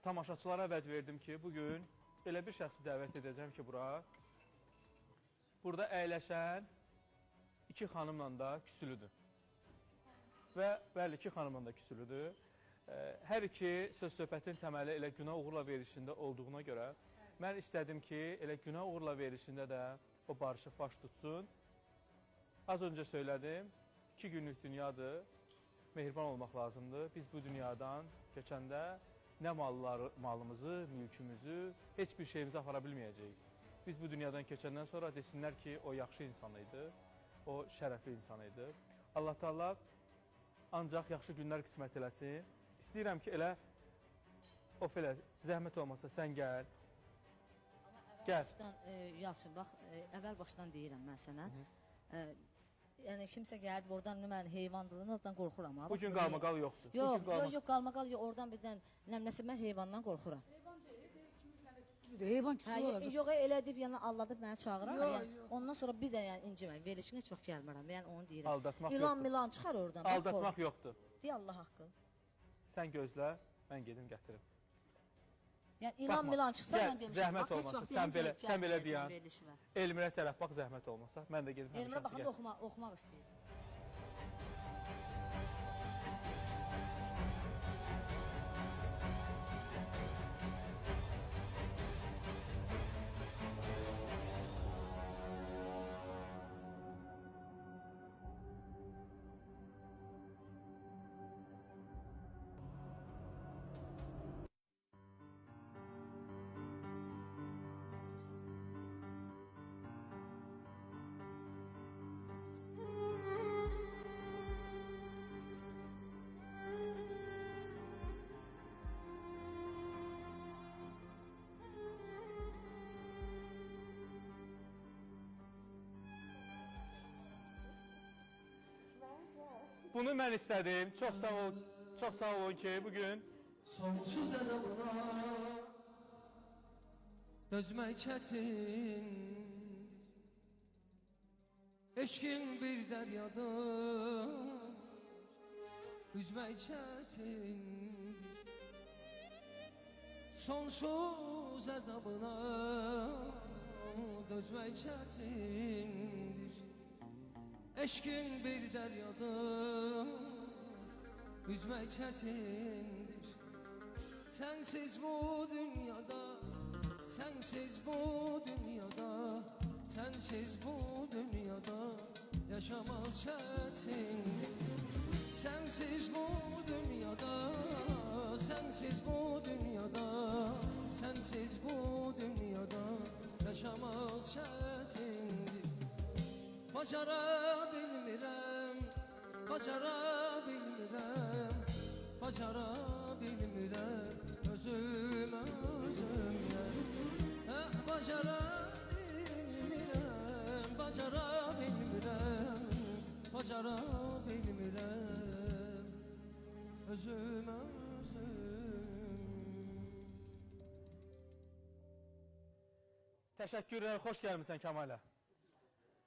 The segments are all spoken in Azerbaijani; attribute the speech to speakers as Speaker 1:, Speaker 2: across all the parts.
Speaker 1: tamaşaçılara vəd verdim ki, bugün elə bir şəxsi dəvət edəcəm ki, bura. Burada əyləşən iki xanımla da küsülüdür. Və bəli, iki xanımla da küsülüdür. Hər iki söz-söhbətin təməli elə günah uğurla verilişində olduğuna görə mən istədim ki, elə günah uğurla verilişində də o barışıq baş tutsun. Az öncə söylədim, 2 günlük dünyadır, mehriban olmaq lazımdır. Biz bu dünyadan keçəndə nə malımızı, mülkümüzü, heç bir şeyimizi apara bilməyəcəyik. Biz bu dünyadan keçəndən sonra desinlər ki, o yaxşı insan idi, o şərəfli insan idi. Allah Teala ancaq yaxşı günlər qismət eləsin. İstəyirəm ki, elə Ofelə, zəhmət olmasa sən gəl. Gəl.
Speaker 2: Yalçın, bax, əvvəl başdan deyirəm mən sənə. Yəni, kimsə gəldi, oradan mən heyvandılığından qorxuram.
Speaker 1: Bugün qalmaqal yoxdur.
Speaker 2: Yox, qalmaqal yox, oradan birdən nəmləsi mən heyvandan qorxuram.
Speaker 3: Heyvan deyil, kimizdən küsülüdür, heyvan küsülü olacaq.
Speaker 2: Yox, elə deyib, yəni alladıb məni çağırar. Ondan sonra bir də incimək, verilişinə heç vaxt gəlmirəm. Yəni, onu deyirəm.
Speaker 1: Aldatmaq yoxdur.
Speaker 2: İlan-milan çıxar oradan.
Speaker 1: Aldatmaq yoxdur.
Speaker 2: Deyə Allah haqqı.
Speaker 1: Sən gözlə, mən gedim gətirim.
Speaker 2: Yəni, ilan-milan çıxsa, mən demişəm.
Speaker 1: Zəhmət olmasa, sən belə deyən, Elmirə tərəf bax, zəhmət olmasa, mən də gedim.
Speaker 2: Elmirə baxanda oxumaq istəyir.
Speaker 1: Bunu mən istədim. Çox sağ olun ki, bugün
Speaker 4: sonsuz əzabına dözmək çətin. Eşkin bir dəryadır, üzmək çətin. Sonsuz əzabına dözmək çətindir. Eşkin bir dəryadır, üzmək çətindir. Sənsiz bu dünyada, sənsiz bu dünyada, sənsiz bu dünyada yaşamaq çətindir. Sənsiz bu dünyada, sənsiz bu dünyada, sənsiz bu dünyada yaşamaq çətindir. Bacara bilmirəm, bacara bilmirəm, bacara bilmirəm, özümə özümdən. Bacara bilmirəm, bacara bilmirəm, bacara bilmirəm, özümə özüm.
Speaker 1: Təşəkkürlər, xoş gəlmişsən Kəmalə.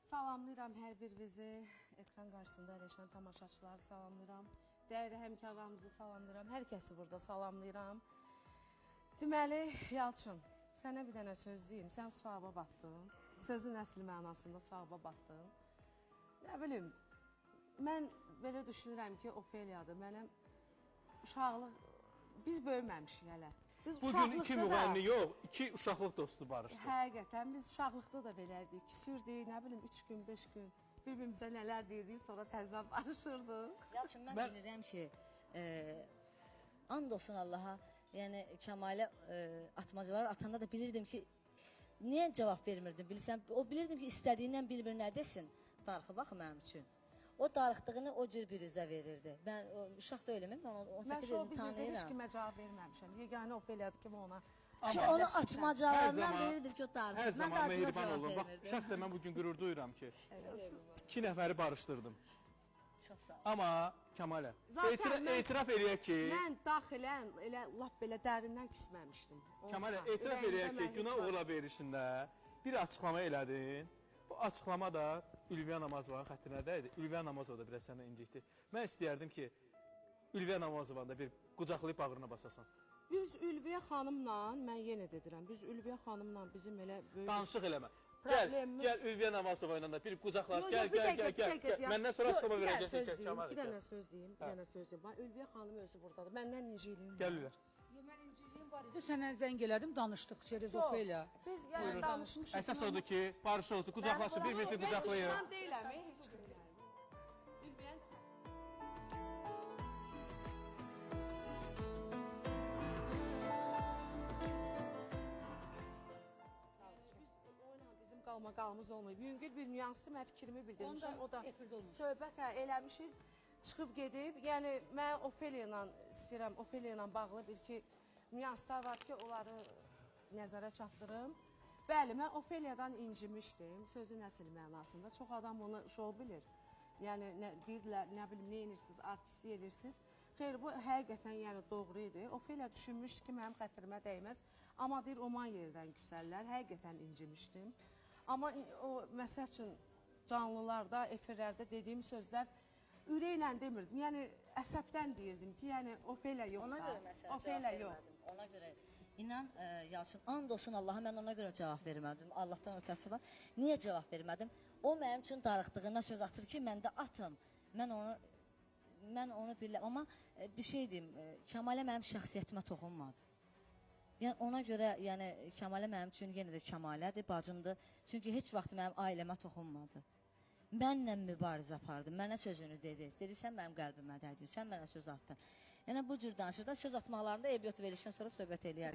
Speaker 3: Salamlayıram hər birinizi, ekran qarşısında əyləşən tamaşaçıları salamlayıram. Dəyərli həmkarlarımızı salamlayıram, hər kəsi burada salamlayıram. Deməli, Yalçın, sənə bir dənə söz deyim, sən suava batdın, sözün əsl mənasında suava batdın. Nə bilim, mən belə düşünürəm ki, Ofeliyadır, mənəm uşaqlıq, biz böyüməmişik hələ.
Speaker 1: Bugün iki müğənni yox, iki uşaqlıq dostu barışdı.
Speaker 3: Həqiqətən, biz uşaqlıqda da belərdik, küsürdük, nə bilim, 3 gün, 5 gün, bir-birimizə nələr deyirdik, sonra təzdən barışırdıq.
Speaker 2: Yalçın, mən bilirəm ki, and olsun Allaha, yəni Kəmalə atmacalar atanda da bilirdim ki, niyə cavab vermirdim, bilirsən, o bilirdim ki, istədiyindən bir-bir nə desin, darıxı baxı mənim üçün. O darıxdığını o cür bir üzə verirdi. Mən uşaq da ölümüm, mən 18 ilini tanıyıram.
Speaker 3: Mən heç kimə cavab verməmişəm. Yeganə Ofeliyadır ki, ona...
Speaker 2: Onu atmacalarından verirdim ki, o darıxdı.
Speaker 1: Hər zaman mehriban olun. Bax, şəxsən mən bugün qürur duyuram ki, 2 nəfəri barışdırdım.
Speaker 2: Çox sağ ol.
Speaker 1: Amma Kəmalə, etiraf eləyək ki...
Speaker 3: Mən daxilən elə lap belə dərindən kisməmişdim.
Speaker 1: Kəmalə, etiraf eləyək ki, günah uğurla verilişində bir açıqlama elədin. Bu açıqlama da Ülviyə Namazovanın xətrinə dəydi. Ülviyə Namazova da biraz sənə incikdi. Mən istəyərdim ki, Ülviyə Namazovanı da bir qucaqlayıb bağrına basasan.
Speaker 3: Biz Ülviyə xanımla, mən yenə də deyirəm, biz Ülviyə xanımla bizim elə böyük...
Speaker 1: Danışıq eləmə.
Speaker 3: Problemimiz-
Speaker 1: Gəl Ülviyə Namazova ilə də bir qucaqlaş.
Speaker 3: Yox,
Speaker 1: Gəl,
Speaker 3: yox, bir
Speaker 1: gəl,
Speaker 3: dəqiqə,
Speaker 1: gəl,
Speaker 3: bir
Speaker 1: gəl.
Speaker 3: dəqiqə deyəm.
Speaker 1: Məndən sonra
Speaker 3: Yox,
Speaker 1: şoba
Speaker 3: bir dənə
Speaker 1: verəcəksən.
Speaker 3: söz deyim,
Speaker 1: Kəmal,
Speaker 3: bir dənə
Speaker 1: gəl.
Speaker 3: söz deyim, bir dənə söz deyim. Bax, Ülviyə xanım özü buradadır. Məndən inciliyim.
Speaker 1: Gəl Ülviyə.
Speaker 5: Mən inciliyim var idi. Sənə zəng elədim, danışdıq Çerez
Speaker 3: Yox,
Speaker 5: Ofeliya.
Speaker 3: Biz yəni danışmışıq.
Speaker 1: Əsas odur ki, barış olsun, qucaqlaşın, bir-birini
Speaker 3: Mən
Speaker 1: qucaqlayın.
Speaker 3: düşman deyiləm, heç kimdən. Ülviyə bizim qalmaqalımız olmayıb. Yüngül bir nüanslı mən fikrimi bildirmişəm.
Speaker 5: Onda
Speaker 3: O da
Speaker 5: efirdə olmuş.
Speaker 3: söhbət eləmişik, çıxıb gedib. Yəni mən Ofeliya ilə istəyirəm, Ofeliya ilə bağlı bir-iki nüanslar var ki, onları nəzərə çatdırım. Bəli, mən Ofeliyadan incimişdim, sözün əsl mənasında. Çox adam onu şov bilir. Yəni deyirlər, nə bilim, nə edirsiniz, artist edirsiniz. Xeyr, bu həqiqətən yəni doğru idi. Ofeliya düşünmüşdü ki, mənim xətrimə dəyməz. Amma deyir, oman yerdən küsəllər. Həqiqətən incimişdim. Amma o, məsəl üçün, canlılarda, efirlərdə dediyim sözlər ürəklə demirdim. Yəni, əsəbdən deyirdim ki, yəni, Ofeliya yox
Speaker 2: Ona
Speaker 3: da.
Speaker 2: görə məsələn
Speaker 3: Ofeliya
Speaker 2: cavab
Speaker 3: yox.
Speaker 2: vermədim. Ona görə inan Yalçın, and olsun Allaha mən ona görə cavab vermədim. Allahdan ötəsi var. Niyə cavab vermədim? O mənim üçün darıxdığına söz atır ki, məndə atım. Mən onu bilirəm. Amma bir şey deyim, Kəmalə mənim şəxsiyyətimə toxunmadı. Yəni ona görə, yəni Kəmalə mənim üçün yenə də Kəmalədir, bacımdır. Çünki heç vaxt mənim ailəmə toxunmadı. Mənlə mübarizə apardı, mənə sözünü dedi. Dedi, sən mənim qəlbimə dəydi, sən mənə söz atdın. Yəni bu cür danışır da, söz atmaqlarında eyb yox, verilişdən sonra söhbət eləyər.